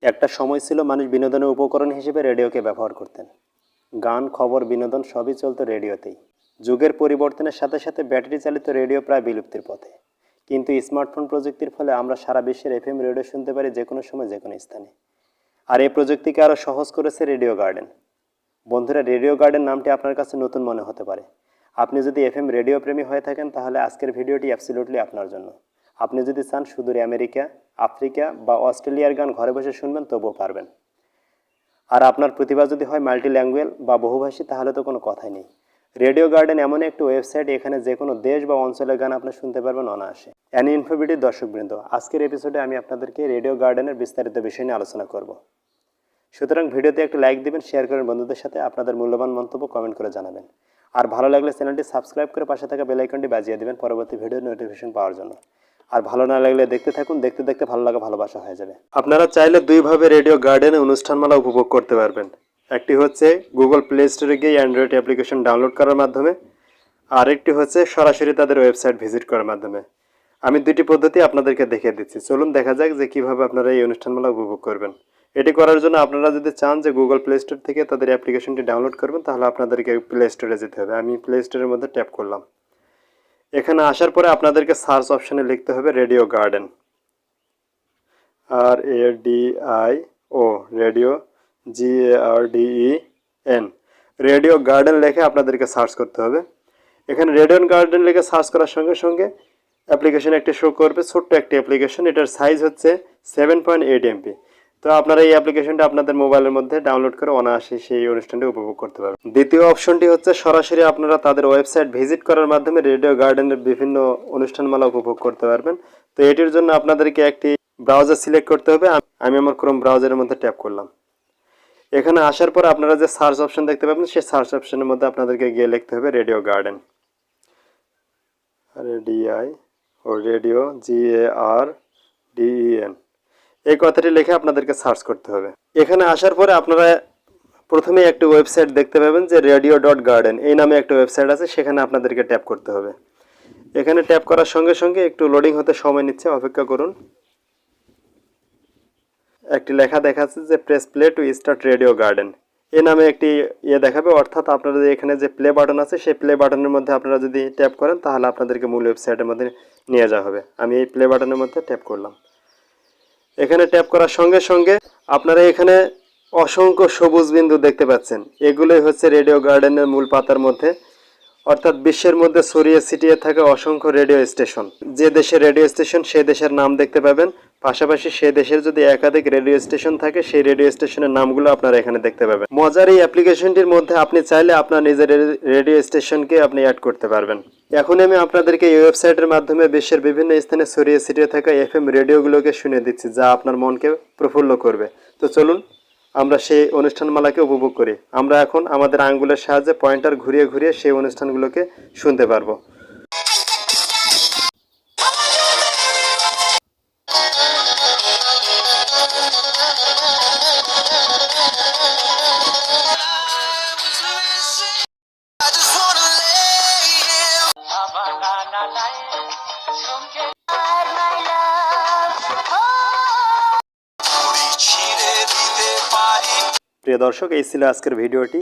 একটা সময় ছিল মানুষ বিনোদনের উপকরণ হিসেবে রেডিওকে ব্যবহার করতেন। গান, খবর, বিনোদন সবই চলতো রেডিওতেই। যুগের পরিবর্তনের সাথে সাথে ব্যাটারি চালিত রেডিও প্রায় বিলুপ্তির পথে। কিন্তু স্মার্টফোন প্রযুক্তির ফলে আমরা সারা বিশ্বের এফএম রেডিও শুনতে পারি যে কোনো সময় যে কোনো স্থানে। আর এই প্রযুক্তিকে আরও সহজ করেছে রেডিও গার্ডেন। বন্ধুরা, রেডিও গার্ডেন নামটি আপনার কাছে নতুন মনে হতে পারে। আপনি যদি এফএম রেডিও প্রেমী হয়ে থাকেন তাহলে আজকের ভিডিওটি অ্যাবসলিউটলি আপনার জন্য। আপনি যদি চান সুদূর আমেরিকা, আফ্রিকা বা অস্ট্রেলিয়ার গান ঘরে বসে শুনবেন তবুও পারবেন। আর আপনার প্রতিভা যদি হয় মাল্টি ল্যাঙ্গুয়েজ বা বহুভাষী তাহলে তো কোনো কথাই নেই। রেডিও গার্ডেন এমন একটি ওয়েবসাইট, এখানে যে কোনো দেশ বা অঞ্চলের গান আপনি শুনতে পারবেন অনায়াসে। অ্যানি ইনফোভিটির দর্শকবৃন্দ, আজকের এপিসোডে আমি আপনাদেরকে রেডিও গার্ডেনের বিস্তারিত বিষয় নিয়ে আলোচনা করব। সুতরাং ভিডিওতে একটি লাইক দিবেন, শেয়ার করেন বন্ধুদের সাথে, আপনাদের মূল্যবান মন্তব্য কমেন্ট করে জানাবেন। আর ভালো লাগলে চ্যানেলটি সাবস্ক্রাইব করে পাশে থাকা বেল আইকনটি বাজিয়ে দিবেন পরবর্তী ভিডিওর নোটিফিকেশন পাওয়ার জন্য। আর ভালো না লাগলে দেখতে থাকুন, দেখতে দেখতে ভালো লাগা ভালোবাসা হয়ে যাবে। আপনারা চাইলে দুইভাবে রেডিও গার্ডেনে অনুষ্ঠানমালা উপভোগ করতে পারবেন। একটি হচ্ছে গুগল প্লে স্টোরে গিয়ে অ্যান্ড্রয়েড অ্যাপ্লিকেশন ডাউনলোড করার মাধ্যমে, আরেকটি হচ্ছে সরাসরি তাদের ওয়েবসাইট ভিজিট করার মাধ্যমে। আমি দুটি পদ্ধতি আপনাদেরকে দেখিয়ে দিচ্ছি। চলুন দেখা যাক যে কীভাবে আপনারা এই অনুষ্ঠানমালা উপভোগ করবেন। এটি করার জন্য আপনারা যদি চান যে গুগল প্লে স্টোর থেকে তাদের অ্যাপ্লিকেশনটি ডাউনলোড করবেন তাহলে আপনাদেরকে প্লে স্টোরে যেতে হবে। আমি প্লে স্টোরের মধ্যে ট্যাপ করলাম। এখানে আসার পরে আপনাদেরকে সার্চ অপশানে লিখতে হবে radio garden, RADIO, radio GARDEN, radio garden লিখে আপনাদেরকে সার্চ করতে হবে। এখানে রেডিও গার্ডেন লিখে সার্চ করার সঙ্গে সঙ্গে অ্যাপ্লিকেশন একটি শো করবে, ছোট্ট একটি অ্যাপ্লিকেশন। এটার সাইজ হচ্ছে 7.8 MB। তো আপনারা এই অ্যাপ্লিকেশনটা আপনাদের মোবাইলের মধ্যে ডাউনলোড করে অনায়াসে সেই অনুষ্ঠানটি উপভোগ করতে পারবেন। দ্বিতীয় অপশনটি হচ্ছে সরাসরি আপনারা তাদের ওয়েবসাইট ভিজিট করার মাধ্যমে রেডিও গার্ডেনের বিভিন্ন অনুষ্ঠানমালা উপভোগ করতে পারবেন। তো এটির জন্য আপনাদেরকে একটি ব্রাউজার সিলেক্ট করতে হবে। আমি আমার ক্রোম ব্রাউজারের মধ্যে ট্যাপ করলাম। এখানে আসার পর আপনারা যে সার্চ অপশন দেখতে পাবেন সেই সার্চ অপশনের মধ্যে আপনাদেরকে গিয়ে লিখতে হবে রেডিও গার্ডেন, রেডিও GARDEN, এই কথাটি লিখে আপনাদেরকে সার্চ করতে হবে। এখানে আসার পরে আপনারা প্রথমেই একটি ওয়েবসাইট দেখতে পাবেন যে radio.garden, এই নামে একটা ওয়েবসাইট আছে, সেখানে আপনাদেরকে ট্যাপ করতে হবে। এখানে ট্যাপ করার সঙ্গে সঙ্গে একটু লোডিং হতে সময় নিচ্ছে, অপেক্ষা করুন। একটি লেখা দেখাচ্ছে যে press play to start radio garden, এই নামে একটি দেখাবে। অর্থাৎ আপনারা এখানে যে প্লে বাটন আছে সেই প্লে বাটনের মধ্যে আপনারা যদি ট্যাপ করেন তাহলে আপনাদেরকে মূল ওয়েবসাইটের মধ্যে নিয়ে যাওয়া হবে। আমি এই প্লে বাটনের মধ্যে ট্যাপ করলাম। এখানে ট্যাপ করার সঙ্গে সঙ্গে আপনারা এখানে অসংখ্য সবুজ বিন্দু দেখতে পাচ্ছেন। এগুলোই হচ্ছে রেডিও গার্ডেনের মূল পাতার মধ্যে, অর্থাৎ বিশ্বের মধ্যে ছড়িয়ে ছিটিয়ে থাকা অসংখ্য রেডিও স্টেশন। যে দেশের রেডিও স্টেশন সেই দেশের নাম দেখতে পাবেন, পাশাপাশি সেই দেশের যদি একাধিক রেডিও স্টেশন থাকে সেই রেডিও স্টেশনের নামগুলো আপনারা এখানে দেখতে পাবেন। মজার এই অ্যাপ্লিকেশনটির মধ্যে আপনি চাইলে আপনার নিজের রেডিও স্টেশনকে আপনি অ্যাড করতে পারবেন। এখন আমি আপনাদেরকে এই ওয়েবসাইটের মাধ্যমে বিশ্বের বিভিন্ন স্থানে ছড়িয়ে ছিটিয়ে থাকা FM রেডিওগুলোকে শুনে দিচ্ছি, যা আপনার মনকে প্রফুল্ল করবে। তো চলুন আমরা সেই অনুষ্ঠানমালাকে উপভোগ করি। আমরা এখন আমাদের আঙ্গুলের সাহায্যে পয়েন্টার ঘুরিয়ে ঘুরিয়ে সেই অনুষ্ঠানগুলোকে শুনতে পারবো। প্রিয় দর্শক, এই ছিল আজকের ভিডিওটি।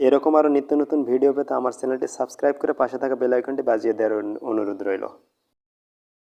এরকম আরও নিত্য নতুন ভিডিও পেতে আমার চ্যানেলটি সাবস্ক্রাইব করে পাশে থাকা বেল আইকনটি বাজিয়ে দেওয়ার অনুরোধ রইল।